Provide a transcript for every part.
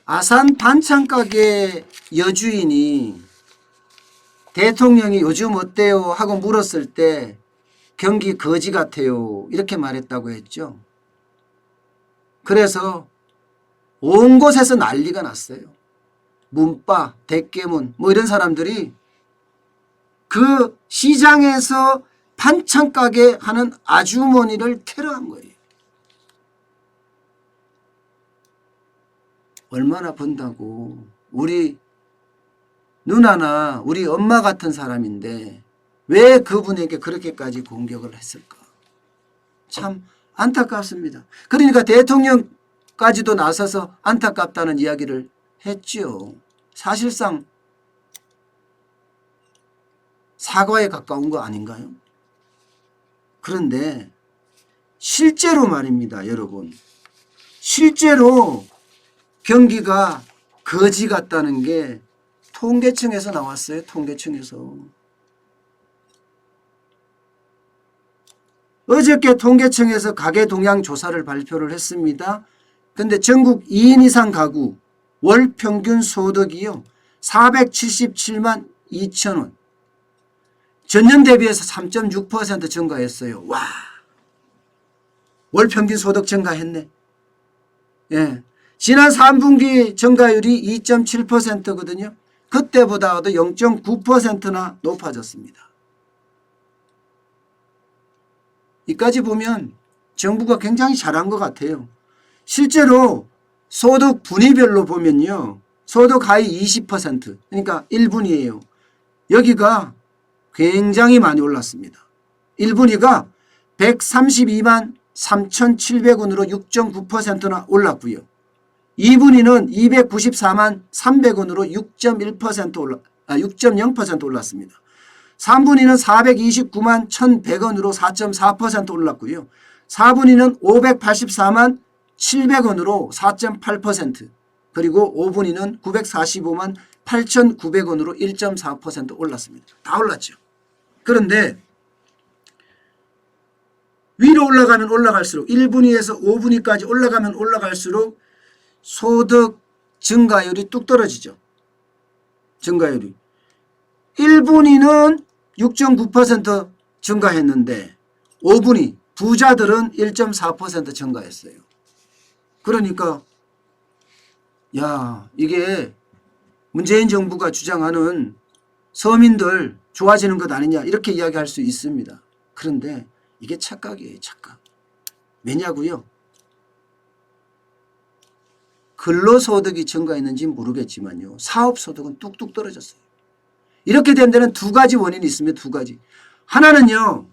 아산 반찬가게 여주인이 대통령이 요즘 어때요 하고 물었을 때 경기 거지 같아요 이렇게 말했다고 했죠. 그래서 온 곳에서 난리가 났어요. 문바, 대깨문 뭐 이런 사람들이 그 시장에서 반찬가게 하는 아주머니를 테러한 거예요. 얼마나 번다고. 우리 누나나 우리 엄마 같은 사람인데 왜 그분에게 그렇게까지 공격을 했을까. 참 안타깝습니다. 그러니까 대통령까지도 나서서 안타깝다는 이야기를 했죠. 사실상 사과에 가까운 거 아닌가요? 그런데 실제로 말입니다, 여러분. 실제로 경기가 거지 같다는 게 통계청에서 나왔어요. 통계청에서. 어저께 통계청에서 가계 동향 조사를 발표를 했습니다. 근데 전국 2인 이상 가구 월 평균 소득이요 477만 2천 원. 전년 대비해서 3.6% 증가했어요. 와, 월 평균 소득 증가했네. 예. 지난 3분기 증가율이 2.7%거든요. 그때보다도 0.9%나 높아졌습니다. 이까지 보면 정부가 굉장히 잘한 것 같아요. 실제로 소득 분위별로 보면요. 소득 하위 20% 그러니까 1분위예요. 여기가 굉장히 많이 올랐습니다. 1분위가 132만 3,700원으로 6.9%나 올랐고요. 2분위는 294만 300원으로 6.0% 올랐습니다. 3분위는 429만 1,100원으로 4.4% 올랐고요. 4분위는 584만 700원으로 4.8% 그리고 5분위는 945만 8,900원으로 1.4% 올랐습니다. 다 올랐죠. 그런데 위로 올라가면 올라갈수록 1분위에서 5분위까지 올라가면 올라갈수록 소득 증가율이 뚝 떨어지죠. 증가율이. 1분위는 6.9% 증가했는데 5분위 부자들은 1.4% 증가했어요. 그러니까 야, 이게 문재인 정부가 주장하는 서민들 좋아지는 것 아니냐 이렇게 이야기할 수 있습니다. 그런데 이게 착각이에요. 착각. 왜냐고요? 근로소득이 증가했는지 모르겠지만요. 사업소득은 뚝뚝 떨어졌어요. 이렇게 된 데는 두 가지 원인이 있습니다. 두 가지. 하나는요.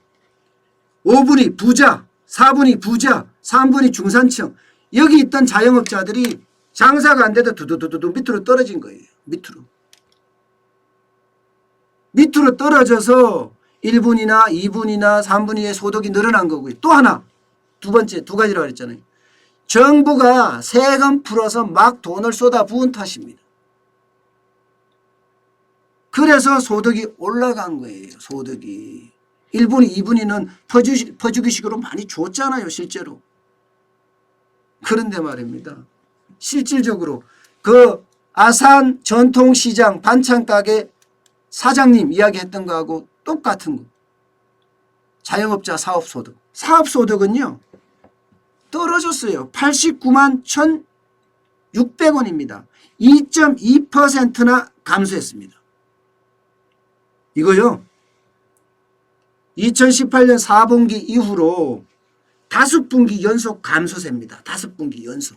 5분위 부자, 4분위 부자, 3분위 중산층. 여기 있던 자영업자들이 장사가 안 돼도 두두두두 밑으로 떨어진 거예요. 밑으로. 밑으로 떨어져서 1분위나 2분위나 3분위의 소득이 늘어난 거고요. 또 하나. 두 번째 두 가지라고 그랬잖아요. 정부가 세금 풀어서 막 돈을 쏟아 부은 탓입니다. 그래서 소득이 올라간 거예요. 소득이. 1분위, 2분위는 퍼주기식으로 많이 줬잖아요. 실제로. 그런데 말입니다. 실질적으로 그 아산 전통시장 반찬가게 사장님 이야기했던 거하고 똑같은 거. 자영업자 사업소득. 사업소득은요. 떨어졌어요. 89만 1,600원입니다. 2.2%나 감소했습니다. 이거요. 2018년 4분기 이후로 5분기 연속 감소세입니다. 5분기 연속.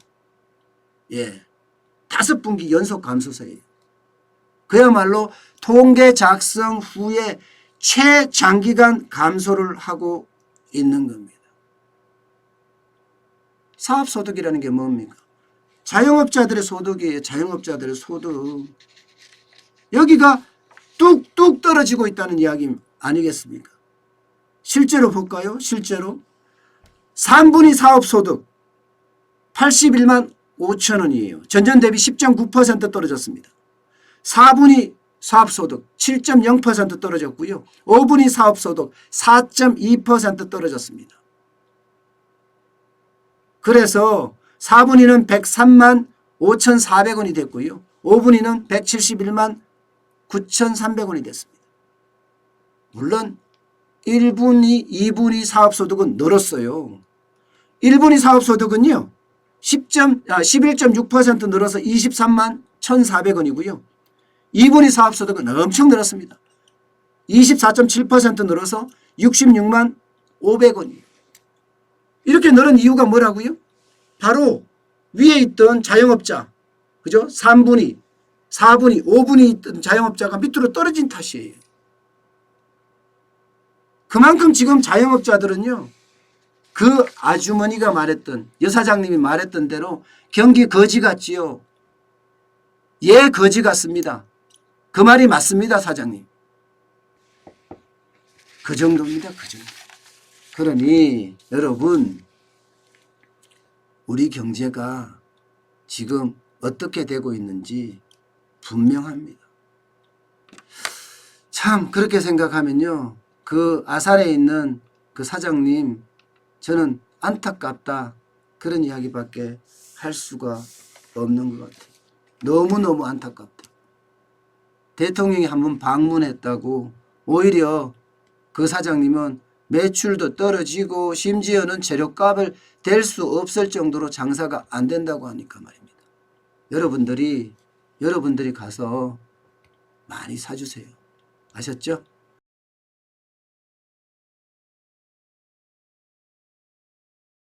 예. 5분기 연속 감소세예요. 그야말로 통계 작성 후에 최장기간 감소를 하고 있는 겁니다. 사업소득이라는 게 뭡니까? 자영업자들의 소득이에요. 자영업자들의 소득. 여기가 뚝뚝 떨어지고 있다는 이야기 아니겠습니까? 실제로 볼까요? 실제로 3분위 사업소득 81만 5천 원이에요. 전년 대비 10.9% 떨어졌습니다. 4분위 사업소득 7.0% 떨어졌고요. 5분위 사업소득 4.2% 떨어졌습니다. 그래서 4분위는 103만 5,400원이 됐고요. 5분위는 171만 9,300원이 됐습니다. 물론 1분위, 2분위 사업소득은 늘었어요. 1분위 사업소득은요. 11.6% 늘어서 23만 1,400원이고요. 2분위 사업소득은 엄청 늘었습니다. 24.7% 늘어서 66만 500원이에요. 이렇게 늘은 이유가 뭐라고요? 바로 위에 있던 자영업자, 그죠? 3분위, 4분위, 5분위 있던 자영업자가 밑으로 떨어진 탓이에요. 그만큼 지금 자영업자들은요. 그 아주머니가 말했던, 여사장님이 말했던 대로 경기 거지 같지요. 예, 거지 같습니다. 그 말이 맞습니다, 사장님. 그 정도입니다. 그 정도. 그러니 여러분, 우리 경제가 지금 어떻게 되고 있는지 분명합니다. 참 그렇게 생각하면요. 그 아산에 있는 그 사장님, 저는 안타깝다, 그런 이야기밖에 할 수가 없는 것 같아요. 너무너무 안타깝다. 대통령이 한번 방문했다고 오히려 그 사장님은 매출도 떨어지고 심지어는 재료값을 댈 수 없을 정도로 장사가 안 된다고 하니까 말입니다. 여러분들이 가서 많이 사주세요. 아셨죠?